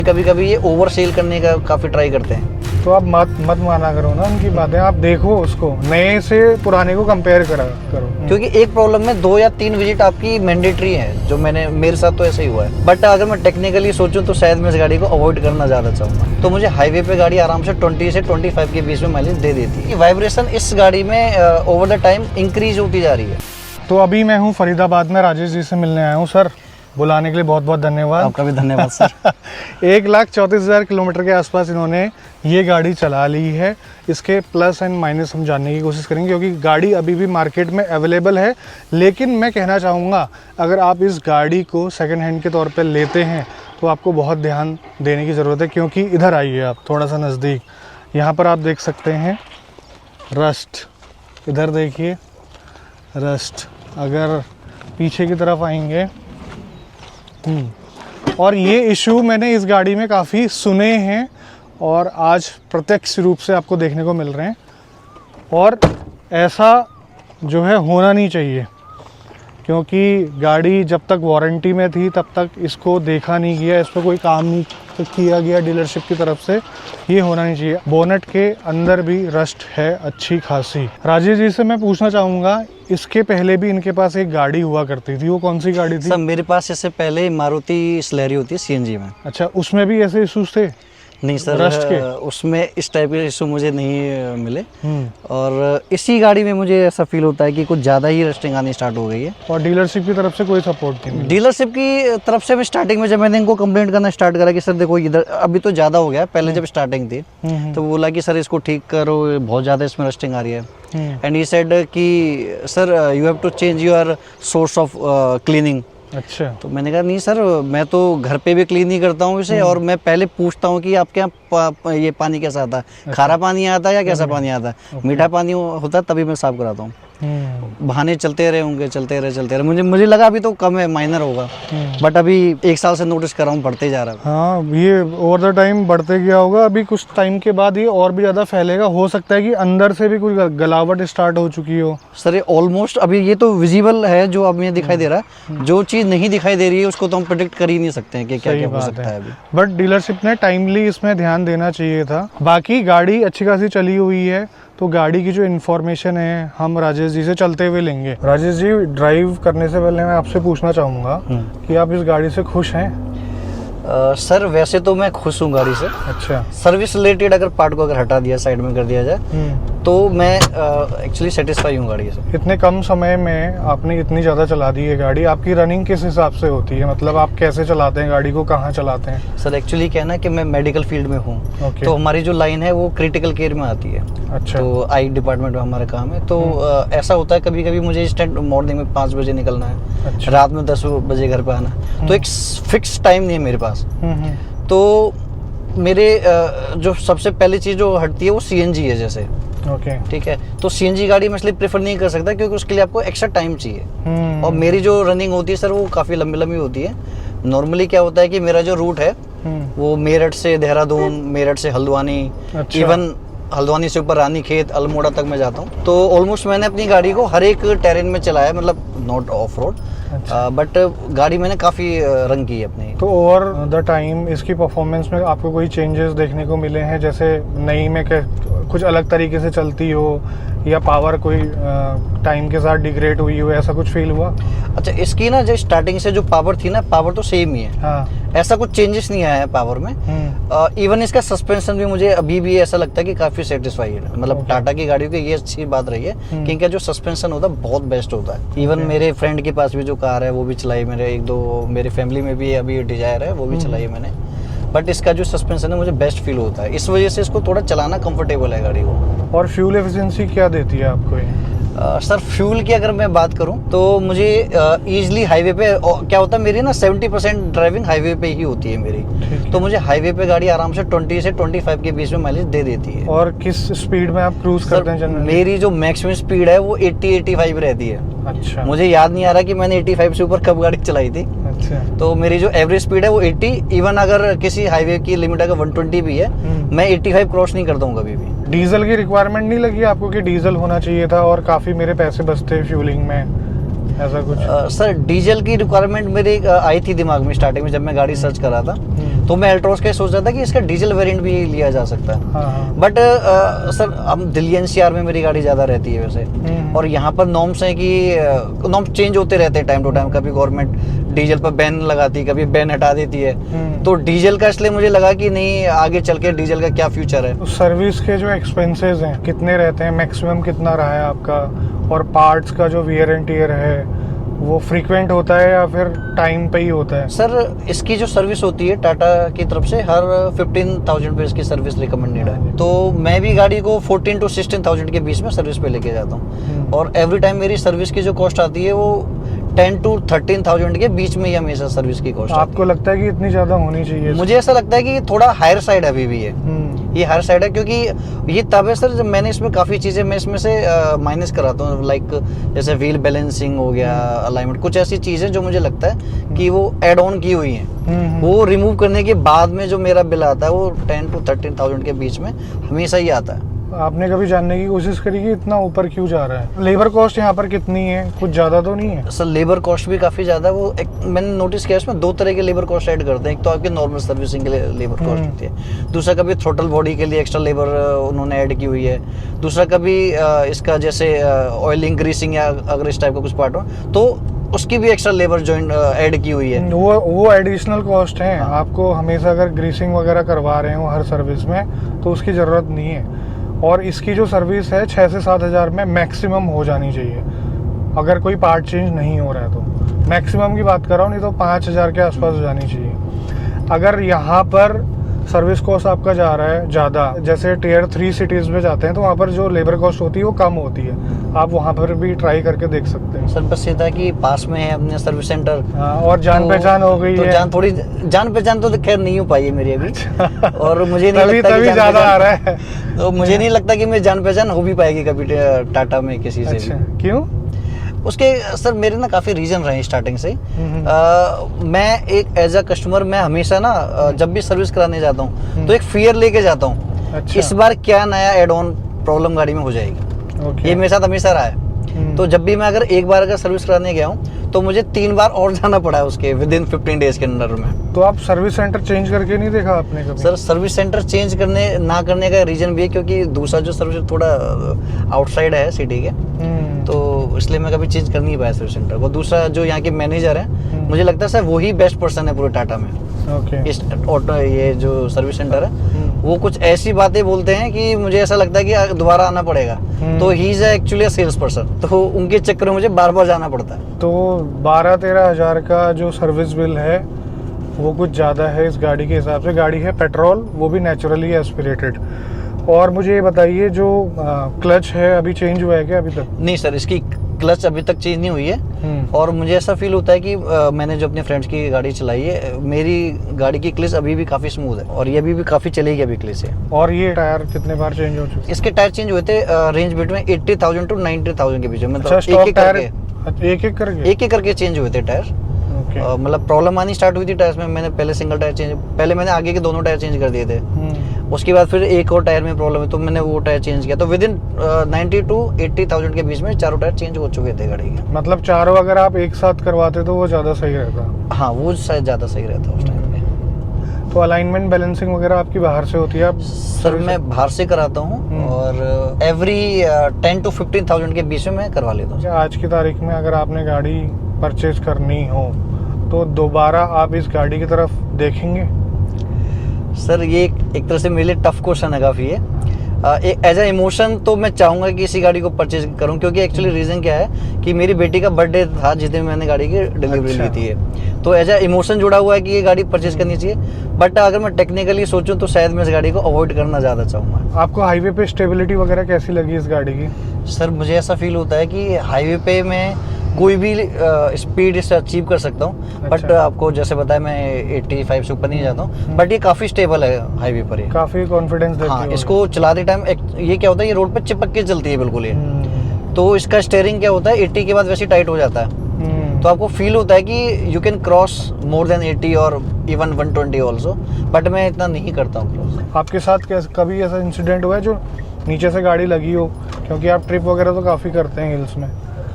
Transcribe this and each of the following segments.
कभी कभी ये ओवर सेल करने का काफ़ी ट्राई करते हैं। तो आप मत माना करो ना उनकी बातें, आप देखो उसको, नए से पुराने को कंपेयर करो। क्योंकि एक प्रॉब्लम में 2 या 3 विजिट आपकी मैंडेटरी है, जो मेरे साथ तो ऐसे ही हुआ है। बट अगर मैं टेक्निकली सोचूं तो शायद मैं इस गाड़ी को अवॉइड करना ज़्यादा चाहूँगा। तो मुझे हाईवे पे गाड़ी आराम से 20 से 25 के बीच में माइलेज दे देती है। वाइब्रेशन इस गाड़ी में ओवर द टाइम इंक्रीज होती जा रही है। तो अभी मैं हूँ फरीदाबाद में, राजेश जी से मिलने आया हूँ। सर, बुलाने के लिए बहुत बहुत धन्यवाद। आपका भी धन्यवाद सर। 1,34,000 किलोमीटर के आसपास इन्होंने ये गाड़ी चला ली है। इसके प्लस एंड माइनस हम जानने की कोशिश करेंगे, क्योंकि गाड़ी अभी भी मार्केट में अवेलेबल है। लेकिन मैं कहना चाहूँगा, अगर आप इस गाड़ी को सेकंड हैंड के तौर पे लेते हैं तो आपको बहुत ध्यान देने की ज़रूरत है। क्योंकि इधर आइए आप थोड़ा सा नज़दीक, यहाँ पर आप देख सकते हैं रस्ट, इधर देखिए रस्ट। अगर पीछे की तरफ आएंगे, और ये इशू मैंने इस गाड़ी में काफ़ी सुने हैं और आज प्रत्यक्ष रूप से आपको देखने को मिल रहे हैं। और ऐसा जो है होना नहीं चाहिए, क्योंकि गाड़ी जब तक वारंटी में थी तब तक इसको देखा नहीं गया, इस पर कोई काम नहीं किया गया डीलरशिप की तरफ से। ये होना नहीं चाहिए। बोनट के अंदर भी रस्ट है अच्छी खासी। राजेश जी से मैं पूछना चाहूँगा, इसके पहले भी इनके पास एक गाड़ी हुआ करती थी, वो कौन सी गाड़ी थी? सर मेरे पास इससे पहले मारुति स्लैरी होती है सीएनजी में। अच्छा, उसमें भी ऐसे इश्यूज थे? नहीं सर, रस्ट के? उसमें इस टाइप के इशू मुझे नहीं मिले। और इसी गाड़ी में मुझे ऐसा फील होता है कि कुछ ज़्यादा ही रस्टिंग आनी स्टार्ट हो गई है। और डीलरशिप की तरफ से कोई सपोर्ट नहीं? डीलरशिप की तरफ से मैं स्टार्टिंग में जब मैंने इनको कंप्लेंट करना स्टार्ट करा कि सर देखो इधर अभी तो ज़्यादा हो गया, पहले जब स्टार्टिंग थी तो बोला कि सर इसको ठीक करो, बहुत ज़्यादा इसमें रस्टिंग आ रही है। एंड ही सेड कि sir you have to change your source of cleaning. अच्छा। तो मैंने कहा नहीं सर, मैं तो घर पे भी क्लीन ही करता हूँ इसे, और मैं पहले पूछता हूँ कि आपके यहाँ ये पानी कैसा आता है, अच्छा। खारा पानी आता है या कैसा पानी आता है। मीठा पानी होता है तभी मैं साफ कराता हूँ। बहाने चलते रहे होंगे, चलते रहे। मुझे लगा अभी तो कम है, माइनर होगा, बट अभी 1 साल से नोटिस कर रहा हूँ बढ़ते जा रहा है। हाँ, ये ओवर द टाइम बढ़ते गया होगा। अभी कुछ टाइम के बाद ये और भी ज़्यादा फैलेगा। हो सकता है कि अंदर से भी कुछ गलावट स्टार्ट हो चुकी हो। सर ये ऑलमोस्ट अभी ये तो विजिबल है जो अब मुझे दिखाई दे रहा है। जो चीज़ नहीं दिखाई दे रही है उसको तो हम प्रेडिक्ट कर ही नहीं सकते हैं कि क्या क्या हो सकता है अभी। बट डीलरशिप ने टाइमली इसमें ध्यान देना चाहिए था। बाकी गाड़ी अच्छी खासी चली हुई है, तो गाड़ी की जो इन्फॉर्मेशन है हम राजेश जी से चलते हुए लेंगे। राजेश जी, ड्राइव करने से पहले मैं आपसे पूछना चाहूँगा कि आप इस गाड़ी से खुश हैं? सर वैसे तो मैं खुश हूँ गाड़ी से। अच्छा। सर्विस रिलेटेड अगर पार्ट को अगर हटा दिया, साइड में कर दिया जाए, तो मैं एक्चुअली सेटिस्फाई हूँ गाड़ी से। इतने कम समय में आपने इतनी ज़्यादा चला दी है गाड़ी। आपकी रनिंग किस हिसाब से होती है? मतलब आप कैसे चलाते हैं गाड़ी को, कहाँ चलाते हैं? सर एक्चुअली क्या है ना कि मैं मेडिकल फील्ड में हूँ। तो हमारी जो लाइन है वो क्रिटिकल केयर में आती है। अच्छा। तो आई डिपार्टमेंट में हमारा काम है। तो ऐसा होता है कभी कभी मुझे इंस्टेंट मॉर्निंग में 5 बजे निकलना है। अच्छा। रात में 10 बजे घर पे आना है। तो एक फिक्स टाइम नहीं है मेरे पास। तो मेरे जो सबसे पहली चीज़ जो हटती है वो सीएनजी है जैसे। ओके। ठीक है, तो सीएनजी गाड़ी में इसलिए प्रेफर नहीं कर सकता क्योंकि उसके लिए आपको एक्स्ट्रा टाइम चाहिए। और मेरी जो रनिंग होती है सर वो काफ़ी लंबी लंबी होती है। नॉर्मली क्या होता है कि मेरा जो रूट है वो मेरठ से देहरादून, मेरठ से हल्द्वानी, इवन हल्द्वानी से ऊपर रानीखेत, अल्मोड़ा तक मैं जाता हूँ। तो ऑलमोस्ट मैंने अपनी गाड़ी को हर एक टेरेन में चलाया, मतलब नॉट ऑफ रोड। बट गाड़ी मैंने काफ़ी रन की है अपनी। तो ओवर द टाइम इसकी परफॉर्मेंस में आपको कोई चेंजेस देखने को मिले हैं? जैसे नई में कुछ अलग तरीके से चलती हो, या पावर कोई टाइम के साथ डिग्रेड हुई हो, ऐसा कुछ फील हुआ? अच्छा, इसकी ना जो स्टार्टिंग से जो पावर थी ना, पावर तो सेम ही है। हाँ। ऐसा कुछ चेंजेस नहीं आया है पावर में। इवन इसका सस्पेंशन भी मुझे अभी भी ऐसा लगता है कि काफ़ी सेटिस्फाइड है। मतलब टाटा की गाड़ियों की ये अच्छी बात रही है कि इनका जो सस्पेंशन होता है बहुत बेस्ट होता है। इवन मेरे फ्रेंड के पास भी जो कार है वो भी चलाई, मेरे 1-2 मेरे फैमिली में भी अभी डिजायर है वो भी चलाई है मैंने। बट इसका जो सस्पेंशन है मुझे बेस्ट फील होता है, इस वजह से इसको थोड़ा चलाना कंफर्टेबल है गाड़ी को। और फ्यूल एफिशिएंसी क्या देती है आपको ये? सर फ्यूल की अगर मैं बात करूं तो मुझे ईजिली हाईवे पे क्या होता है, मेरी ना 70% ड्राइविंग हाईवे पे ही होती है मेरी। तो मुझे हाईवे पे गाड़ी आराम से 20 से 25 के बीच में माइलेज दे देती है। और किस स्पीड में आप क्रूज करते हैं जनरली? मेरी जो मैक्सिमम स्पीड है वो 80-85 रहती है। अच्छा। मुझे याद नहीं आ रहा कि मैंने 85 से ऊपर कब गाड़ी चलाई थी। अच्छा। तो मेरी जो एवरेज स्पीड है वो 80, इवन अगर किसी हाईवे की लिमिट अगर 120 भी है मैं 85 क्रॉस नहीं करता हूँ कभी भी। डीजल की रिक्वायरमेंट नहीं लगी आपको कि डीजल होना चाहिए था और काफ़ी मेरे पैसे बचते फ्यूलिंग में, ऐसा कुछ? सर डीजल की रिक्वायरमेंट मेरी आई थी दिमाग में स्टार्टिंग में जब मैं गाड़ी सर्च कर रहा था। तो मैं एल्ट्रोस का सोच रहा था कि इसका डीजल वेरिएंट भी लिया जा सकता है। हाँ। बट सर अब दिल्ली एनसीआर में मेरी गाड़ी ज़्यादा रहती है वैसे, और यहाँ पर नॉर्म्स हैं कि नॉर्म्स चेंज होते रहते हैं टाइम टू टाइम। कभी गवर्नमेंट डीजल पर बैन लगाती है, कभी बैन हटा देती है। तो डीजल का इसलिए मुझे लगा कि नहीं, आगे चल के डीजल का क्या फ्यूचर है। तो सर्विस के जो एक्सपेंसेस हैं कितने रहते हैं, मैक्सिमम कितना रहा है आपका? और पार्ट्स का जो वियर एंड टियर है वो फ्रीक्वेंट होता है या फिर टाइम पे ही होता है? सर इसकी जो सर्विस होती है टाटा की तरफ से, हर 15,000 पे इसकी सर्विस रिकमेंडेड है। तो मैं भी गाड़ी को 14 to 16,000 के बीच में सर्विस पे लेके जाता हूँ, और एवरी टाइम मेरी सर्विस की जो कॉस्ट आती है वो 10 to 13,000 के बीच में ही हमेशा सर्विस की कॉस्ट। आपको लगता है कि इतनी ज़्यादा होनी चाहिए? मुझे ऐसा लगता है कि थोड़ा हायर साइड अभी भी है, ये हायर साइड है, क्योंकि ये तब है सर जब मैंने इसमें काफ़ी चीज़ें मैं इसमें से माइनस कराता हूँ, लाइक जैसे व्हील बैलेंसिंग हो गया, अलाइनमेंट, कुछ ऐसी चीज़ें जो मुझे लगता है कि वो एड ऑन की हुई हैं, वो रिमूव करने के बाद में जो मेरा बिल आता है वो 10 to 13,000 के बीच में हमेशा ही आता है। आपने कभी जानने की कोशिश करी कि इतना ऊपर क्यों जा रहा है? लेबर कॉस्ट यहाँ पर कितनी है? कुछ ज़्यादा तो नहीं है? सर लेबर कॉस्ट भी काफ़ी ज़्यादा है। वो मैंने नोटिस किया इसमें 2 तरह के लेबर कॉस्ट ऐड करते हैं। एक तो आपके नॉर्मल सर्विसिंग के लिए लेबर कॉस्ट होती है, दूसरा कभी थ्रोटल बॉडी के लिए एक्स्ट्रा लेबर उन्होंने ऐड की हुई है, दूसरा कभी इसका जैसे ऑयलिंग, ग्रीसिंग या अगर इस टाइप का कुछ पार्ट हो तो उसकी भी एक्स्ट्रा लेबर जॉइंट ऐड की हुई है। वो एडिशनल कॉस्ट है। आपको हमेशा अगर ग्रीसिंग वगैरह करवा रहे हो हर सर्विस में तो उसकी ज़रूरत नहीं है। और इसकी जो सर्विस है 6 से 7 हज़ार में मैक्सिमम हो जानी चाहिए, अगर कोई पार्ट चेंज नहीं हो रहा है तो। मैक्सिमम की बात कर रहा हूँ, नहीं तो 5 हज़ार के आसपास हो जानी चाहिए। अगर यहाँ पर सर्विस कॉस्ट आपका जा रहा है ज़्यादा, जैसे टियर 3 सिटीज़ में जाते हैं तो वहाँ पर जो लेबर कॉस्ट होती है वो कम होती है। आप वहाँ पर भी ट्राई करके देख सकते हैं। सर बस ये था कि पास में है अपने सर्विस सेंटर, और जान पहचान हो गई तो है। जान पहचान तो खैर नहीं हो पाई है मेरी अभी, और मुझे नहीं लगता तभी ज़्यादा आ रहा है। तो मुझे नहीं लगता कि मेरी जान पहचान हो भी पाएगी कभी टाटा में किसी से भी। क्यों? उसके सर मेरे ना काफ़ी रीज़न रहे स्टार्टिंग से। मैं एक एज अ कस्टमर मैं हमेशा ना जब भी सर्विस कराने जाता हूँ तो एक फियर लेके जाता हूँ। अच्छा। इस बार क्या नया एड ऑन प्रॉब्लम गाड़ी में हो जाएगी। ये मेरे साथ हमेशा रहा है। तो जब भी मैं अगर सर्विस कराने गया हूँ तो मुझे 3 बार और जाना पड़ा है उसके विदिन 15 डेज के अंदर में। तो आप सर्विस सेंटर चेंज करके नहीं देखा आपने कभी? सर सर्विस सेंटर चेंज ना करने का रीज़न भी है क्योंकि दूसरा जो सर्विस थोड़ा आउटसाइड है सिटी के, तो इसलिए मैं कभी चेंज कर नहीं पाया सर्विस सेंटर को। दूसरा जो यहाँ के मैनेजर है, मुझे लगता है सर वही बेस्ट पर्सन है पूरे टाटा में। इस ऑटो ये जो सर्विस सेंटर है वो कुछ ऐसी बातें बोलते हैं कि मुझे ऐसा लगता है कि दोबारा आना पड़ेगा। तो he is actually sales person, तो उनके चक्कर में मुझे बार बार जाना पड़ता है। तो 12-13 हज़ार का जो सर्विस बिल है वो कुछ ज़्यादा है इस गाड़ी के हिसाब से। गाड़ी है पेट्रोल, वो भी नेचुरली एस्पिरेटेड। और मुझे ये बताइए जो क्लच है अभी चेंज हुआ है क्या अभी तक? नहीं सर, इसकी क्लच अभी तक चेंज नहीं हुई है। और मुझे ऐसा फील होता है कि मैंने जो अपने फ्रेंड्स की गाड़ी चलाई है, मेरी गाड़ी की क्लच अभी भी काफ़ी स्मूथ है और ये अभी भी काफ़ी चलेगी अभी क्लच है। और ये टायर कितने बार चेंज हो चुके? इसके टायर चेंज हुए थे रेंज बिटवीन 80,000 to 90,000 के बीच में। मतलब एक एक करके चेंज हुए थे टायर। मतलब प्रॉब्लम आनी स्टार्ट हुई थी टायर्स में। मैंने पहले सिंगल टायर चेंज, पहले मैंने आगे के दोनों टायर चेंज कर दिए थे। उसके बाद फिर एक और टायर में प्रॉब्लम है तो मैंने वो टायर चेंज किया। तो विदिन 90 to 80,000 के बीच में चारों टायर चेंज हो चुके थे गाड़ी के। मतलब चारों अगर आप एक साथ करवाते तो वो ज़्यादा सही रहता? हाँ, वो शायद ज़्यादा सही रहता उस टाइम पे। तो अलाइनमेंट बैलेंसिंग वगैरह आपकी बाहर से होती है? आप सर मैं बाहर से कराता हूँ और एवरी 10 to 15,000 के बीच में मैं करवा लेता हूँ। आज की तारीख में अगर आपने गाड़ी परचेज करनी हो तो दोबारा आप इस गाड़ी की तरफ देखेंगे? सर ये एक तरह से मेरे लिए टफ क्वेश्चन है काफ़ी है। एज अ इमोशन तो मैं चाहूँगा कि इसी गाड़ी को परचेज करूँ, क्योंकि एक्चुअली रीज़न क्या है कि मेरी बेटी का बर्थडे था जिस दिन मैंने गाड़ी की डिलीवरी ली थी। तो एज अ इमोशन जुड़ा हुआ है कि ये गाड़ी परचेज करनी चाहिए। बट अगर मैं टेक्निकली सोचूं तो शायद मैं इस गाड़ी को अवॉइड करना ज़्यादा चाहूँगा। आपको हाईवे पे स्टेबिलिटी वगैरह कैसी लगी इस गाड़ी की? सर मुझे ऐसा फील होता है कि हाईवे पे मैं कोई भी स्पीड इससे अचीव कर सकता हूँ। बट आपको जैसे बताया मैं 85 से ऊपर नहीं जाता हूँ। बट ये काफ़ी स्टेबल है हाईवे पर। ये काफ़ी कॉन्फिडेंस देती है। हाँ, इसको चलाते टाइम ये क्या होता है, ये रोड पे चिपक के चलती है बिल्कुल ये। तो इसका स्टीयरिंग क्या होता है 80 के बाद वैसे टाइट हो जाता है। तो आपको फील होता है कि you can cross more than 80 और इवन 120 ऑल्सो। बट मैं इतना नहीं करता हूँ क्रॉस। आपके साथ कभी ऐसा इंसिडेंट हुआ है जो नीचे से गाड़ी लगी हो? क्योंकि आप ट्रिप वगैरह तो काफ़ी करते हैं हिल्स में।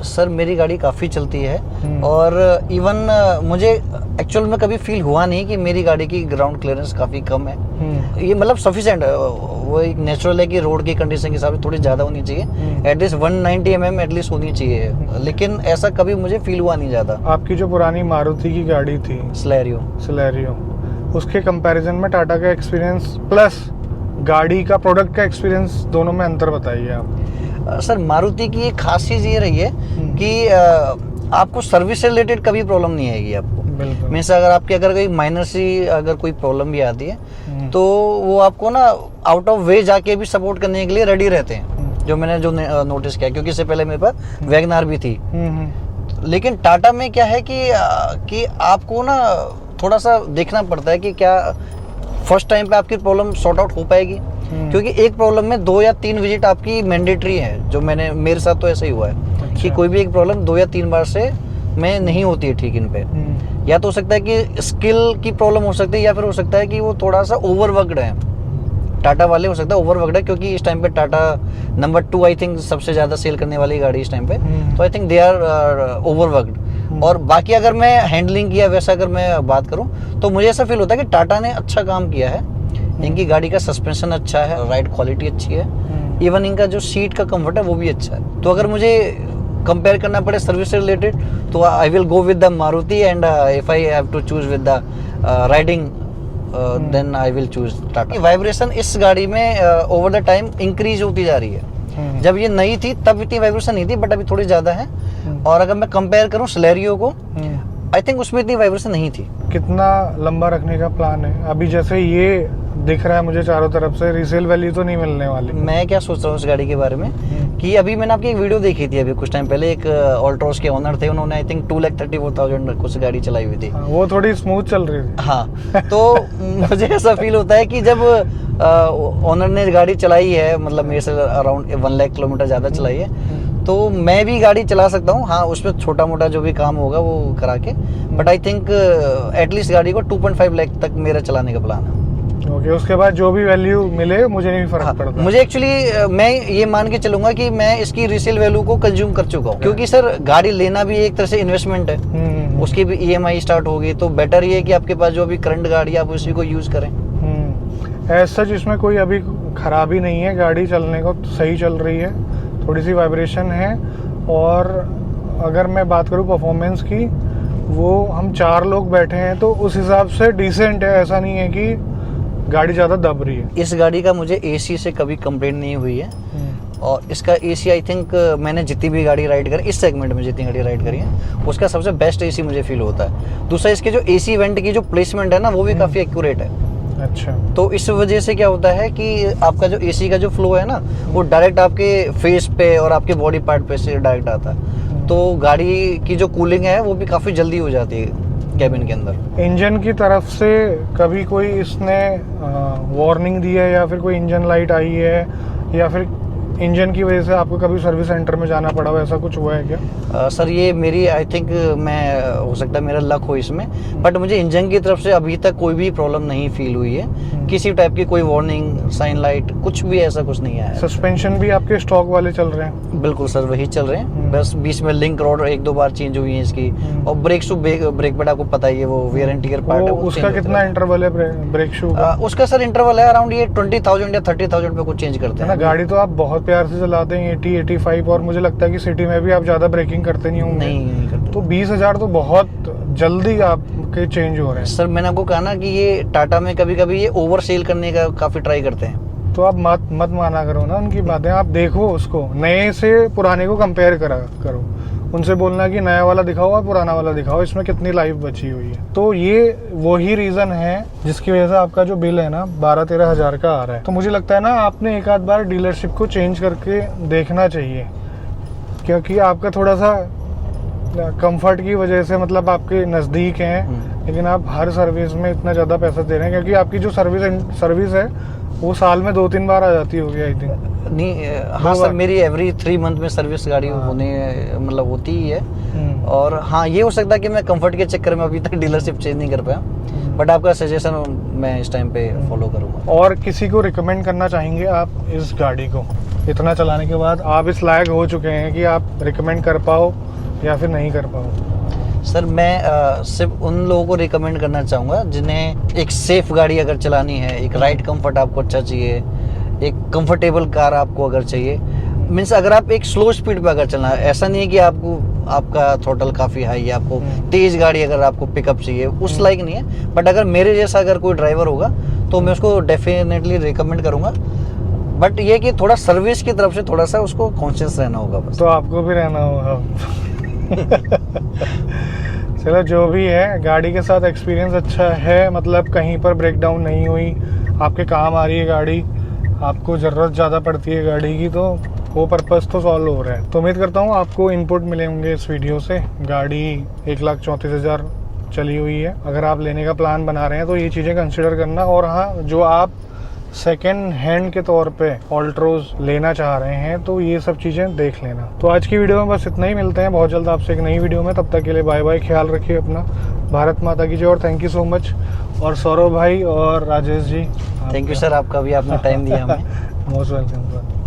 सर मेरी गाड़ी काफ़ी चलती है और इवन मुझे एक्चुअल में कभी फील हुआ नहीं कि मेरी गाड़ी की ग्राउंड क्लियरेंस काफ़ी कम है। ये मतलब सफिशिएंट, वो एक नेचुरल है कि रोड की कंडीशन के हिसाब से थोड़ी ज़्यादा होनी चाहिए, एटलीस्ट 190 mm एटलीस्ट होनी चाहिए, लेकिन ऐसा कभी मुझे फील हुआ नहीं ज़्यादा। आपकी जो पुरानी मारुति की गाड़ी थी सिलेरियो, उसके कंपैरिजन में टाटा का एक्सपीरियंस प्लस गाड़ी का प्रोडक्ट का एक्सपीरियंस दोनों में अंतर बताइए आप। सर मारुति की एक खास चीज़ ये रही है कि आपको सर्विस से रिलेटेड कभी प्रॉब्लम नहीं आएगी आपको। बिल्कुल। मीन्स अगर कोई माइनर सी अगर कोई प्रॉब्लम भी आती है तो वो आपको ना आउट ऑफ वे जाके भी सपोर्ट करने के लिए रेडी रहते हैं, जो मैंने नोटिस किया, क्योंकि इससे पहले मेरे पास वैगनार भी थी। लेकिन टाटा में क्या है कि आपको ना थोड़ा सा देखना पड़ता है कि क्या फर्स्ट टाइम पे आपकी प्रॉब्लम सॉर्ट आउट हो पाएगी, क्योंकि एक प्रॉब्लम में 2 या 3 विजिट आपकी मैंडेटरी है, जो मेरे साथ तो ऐसा ही हुआ है। अच्छा। कि कोई भी एक प्रॉब्लम 2 या 3 बार से में नहीं होती है ठीक इन पे। या तो हो सकता है कि स्किल की प्रॉब्लम हो सकती है, या फिर हो सकता है कि वो थोड़ा सा ओवरवर्कड है, टाटा वाले हो सकता है ओवरवर्कड है, क्योंकि इस टाइम पे टाटा नंबर 2 आई थिंक सबसे ज़्यादा सेल करने वाली गाड़ी इस टाइम पे, तो I think they are overworked. और बाकी अगर मैं हैंडलिंग किया वैसा अगर मैं बात करूं तो मुझे ऐसा फील होता है कि टाटा ने अच्छा काम किया है। इनकी गाड़ी का सस्पेंशन अच्छा है, राइड क्वालिटी अच्छी है, इवन इनका जो सीट का कंफर्ट है वो भी अच्छा है। तो अगर मुझे कंपेयर करना पड़े सर्विस से रिलेटेड तो I will go with the Maruti, and if I have to choose with the riding then I will choose Tata. Vibration इस गाड़ी में ओवर द टाइम इंक्रीज होती जा रही है। जब ये नई थी तब इतनी वाइब्रेशन नहीं थी, बट अभी थोड़ी ज़्यादा है। और अगर मैं कंपेयर करूं सिलेरियो को, आई थिंक उसमें इतनी वाइब्रेशन नहीं थी। कितना लंबा रखने का प्लान है? अभी जैसे ये दिख रहा है मुझे चारों तरफ से, रीसेल वैल्यू तो नहीं मिलने वाली। मैं क्या सोच रहा हूँ इस गाड़ी के बारे में कि अभी मैंने आपकी एक वीडियो देखी थी अभी कुछ टाइम पहले, एक ऑल्ट्रोस के ओनर थे, उन्होंने आई थिंक 2,34,000 कुछ गाड़ी चलाई हुई थी। वो थोड़ी स्मूथ चल रही थी। हाँ तो मुझे ऐसा फील होता है कि जब ओनर ने गाड़ी चलाई है, मतलब मेरे से अराउंड 1 लाख किलोमीटर ज़्यादा चलाई है, तो मैं भी गाड़ी चला सकता हूँ। हाँ उसमें छोटा मोटा जो भी काम होगा वो करा के, बट आई थिंक एटलीस्ट गाड़ी को 2.5 लाख तक मेरा चलाने का प्लान है। ओके, उसके बाद जो भी वैल्यू मिले मुझे नहीं फर्क पड़ता। मुझे एक्चुअली मैं ये मान के चलूंगा कि मैं इसकी रीसेल वैल्यू को कंज्यूम कर चुका हूँ, क्योंकि सर गाड़ी लेना भी एक तरह से इन्वेस्टमेंट है, उसकी भी EMI स्टार्ट होगी, तो बेटर ये है कि आपके पास जो भी करंट गाड़ी है आप उसी को यूज करें। एज सच इसमें कोई अभी खराबी नहीं है, गाड़ी चलने को सही चल रही है, थोड़ी सी वाइब्रेशन है। और अगर मैं बात करूँ परफॉर्मेंस की, वो हम 4 लोग बैठे हैं तो उस हिसाब से डिसेंट है, ऐसा नहीं है कि गाड़ी ज़्यादा दब रही है। इस गाड़ी का मुझे AC से कभी कंप्लेंट नहीं हुई है, और इसका AC आई थिंक मैंने जितनी भी गाड़ी राइड करी इस सेगमेंट में, जितनी गाड़ी राइड करी है उसका सबसे बेस्ट AC मुझे फील होता है। दूसरा इसके जो AC वेंट की जो प्लेसमेंट है ना वो भी काफ़ी एक्यूरेट है। अच्छा, तो इस वजह से क्या होता है कि आपका जो AC का जो फ्लो है ना वो डायरेक्ट आपके फेस पे और आपके बॉडी पार्ट पे से डायरेक्ट आता है, तो गाड़ी की जो कूलिंग है वो भी काफ़ी जल्दी हो जाती है कैबिन के अंदर। इंजन की तरफ से कभी कोई इसने वार्निंग दी है, या फिर कोई इंजन लाइट आई है, या फिर इंजन की वजह से आपको कभी सर्विस सेंटर में जाना पड़ा हो, ऐसा कुछ हुआ है क्या? सर ये मेरी आई थिंक मैं हो सकता है मेरा लक हो इसमें, बट मुझे इंजन की तरफ से अभी तक कोई भी प्रॉब्लम नहीं फील हुई है, किसी टाइप की कोई वार्निंग साइन लाइट कुछ भी ऐसा कुछ नहीं आया। सस्पेंशन भी आपके स्टॉक वाले चल रहे हैं? बिल्कुल सर वही चल रहे हैं, बस बीच में लिंक रॉड 1-2 बार चेंज हुई है इसकी, और ब्रेक शू ब्रेक पैड आपको पता ही है वो वेयर एंड टियर पार्ट है, उसका कितना इंटरवल है ब्रेक शू का? उसका सर इंटरवल है अराउंड ये 20,000 या 30,000 पे कुछ चेंज करते हैं। गाड़ी तो आप बहुत प्यार से चलाते हैं 80-85, और मुझे लगता है कि सिटी में भी आप ज्यादा ब्रेकिंग करते नहीं होंगे। नहीं करते। तो 20,000 तो बहुत जल्दी आपके चेंज हो रहे हैं। सर मैंने आपको कहा ना कि ये टाटा में कभी कभी ये ओवर सेल करने का काफी ट्राई करते हैं, तो आप मत माना करो ना उनकी बातें, आप देखो उसको, नए से पुराने को कंपेयर करो, उनसे बोलना कि नया वाला दिखाओ और पुराना वाला दिखाओ, इसमें कितनी लाइफ बची हुई है। तो ये वही रीज़न है जिसकी वजह से आपका जो बिल है ना 12-13 हज़ार का आ रहा है। तो मुझे लगता है ना आपने एक आध बार डीलरशिप को चेंज करके देखना चाहिए, क्योंकि आपका थोड़ा सा कंफर्ट की वजह से, मतलब आपके नज़दीक हैं, लेकिन आप हर सर्विस में इतना ज़्यादा पैसा दे रहे हैं, क्योंकि आपकी जो सर्विस है वो साल में 2-3 बार आ जाती होगी आई थिंक। नहीं हाँ सर, मेरी एवरी 3 मंथ में सर्विस गाड़ी होने मतलब होती ही है। और हाँ ये हो सकता है कि मैं कंफर्ट के चक्कर में अभी तक डीलरशिप चेंज नहीं कर पाया, बट आपका सजेशन मैं इस टाइम पे फॉलो करूँगा। और किसी को रिकमेंड करना चाहेंगे आप इस गाड़ी को? इतना चलाने के बाद आप इस लायक हो चुके हैं कि आप रिकमेंड कर पाओ या फिर नहीं कर पाओ? सर मैं सिर्फ उन लोगों को रिकमेंड करना चाहूँगा जिन्हें एक सेफ गाड़ी अगर चलानी है, एक राइड कंफर्ट आपको अच्छा चाहिए, एक कंफर्टेबल कार आपको अगर चाहिए, मीन्स अगर आप एक स्लो स्पीड पे अगर चलना है, ऐसा नहीं है कि आपका थ्रोटल काफ़ी हाई है, आपको तेज़ गाड़ी अगर आपको पिकअप चाहिए, उस लाइक नहीं है। बट अगर मेरे जैसा अगर कोई ड्राइवर होगा तो मैं उसको डेफिनेटली रिकमेंड करूँगा। बट ये कि थोड़ा सर्विस की तरफ से थोड़ा सा उसको कॉन्शियस रहना होगा बस। तो आपको भी रहना होगा। चलो जो भी है, गाड़ी के साथ एक्सपीरियंस अच्छा है, मतलब कहीं पर ब्रेक डाउन नहीं हुई, आपके काम आ रही है गाड़ी, आपको ज़रूरत ज़्यादा पड़ती है गाड़ी की, तो वो पर्पस तो सॉल्व हो रहा है। तो उम्मीद करता हूँ आपको इनपुट मिले होंगे इस वीडियो से। गाड़ी 1,34,000 चली हुई है। अगर आप लेने का प्लान बना रहे हैं तो ये चीज़ें कंसिडर करना। और हाँ, जो आप सेकेंड हैंड के तौर पे ऑल्ट्रोज लेना चाह रहे हैं तो ये सब चीज़ें देख लेना। तो आज की वीडियो में बस इतना ही। मिलते हैं बहुत जल्द आपसे एक नई वीडियो में। तब तक के लिए बाय बाय, ख्याल रखिए अपना। भारत माता की जय और थैंक यू सो मच। और सौरभ भाई और Rajesh ji, thank you sir, आपका भी आपने टाइम दिया हमें। Most welcome sir.